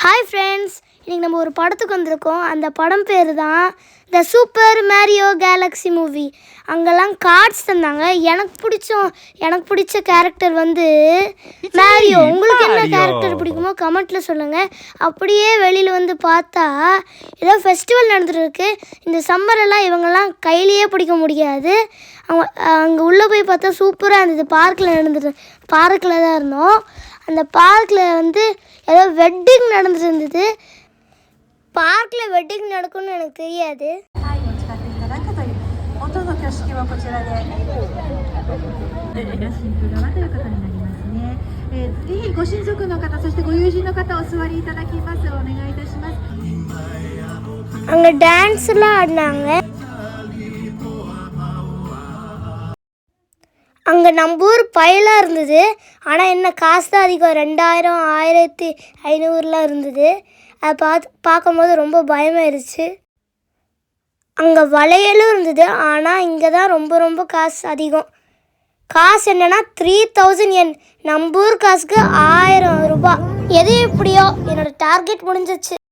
Hi friends, இன்றைக்கி நம்ம ஒரு படத்துக்கு வந்திருக்கோம். அந்த படம் பேர் தான் த சூப்பர் மேரியோ கேலக்ஸி மூவி. அங்கெல்லாம் கார்ட்ஸ் தந்தாங்க. எனக்கு பிடிச்ச கேரக்டர் வந்து மேரியோ. உங்களுக்கு என்ன கேரக்டர் பிடிக்குமோ கமெண்ட்டில் சொல்லுங்கள். அப்படியே வெளியில் வந்து பார்த்தா ஏதோ ஃபெஸ்டிவல் நடந்துகிட்ருக்கு. இந்த சம்மரெல்லாம் இவங்கெல்லாம் கையிலேயே பிடிக்க முடியாது. அங்கே உள்ளே போய் பார்த்தா சூப்பராக இருந்தது. பார்க்கில் தான் இருந்தோம். அந்த பார்க்கில் வந்து ஏதோ வெட்டிங் நடந்துட்டு இருந்தது. பார்க்கில் வெட்டிங் நடக்கும்னு எனக்கு தெரியாது. அங்கே டான்ஸ்லாம் ஆடினாங்க. அங்கே நம்ம ஊர் பயலாக இருந்தது. ஆனால் என்ன காசு தான் அதிகம். 2000 1500 இருந்தது. அதை பார்க்கும்போது ரொம்ப பயமாயிருச்சு. அங்கே வளையலும் இருந்தது. ஆனால் இங்கே தான் ரொம்ப காசு அதிகம். காசு என்னென்னா 3000 yen. நம்ம ஊர் காசுக்கு 1000 ரூபாய். எது எப்படியோ என்னோடய டார்கெட் முடிஞ்சிச்சு.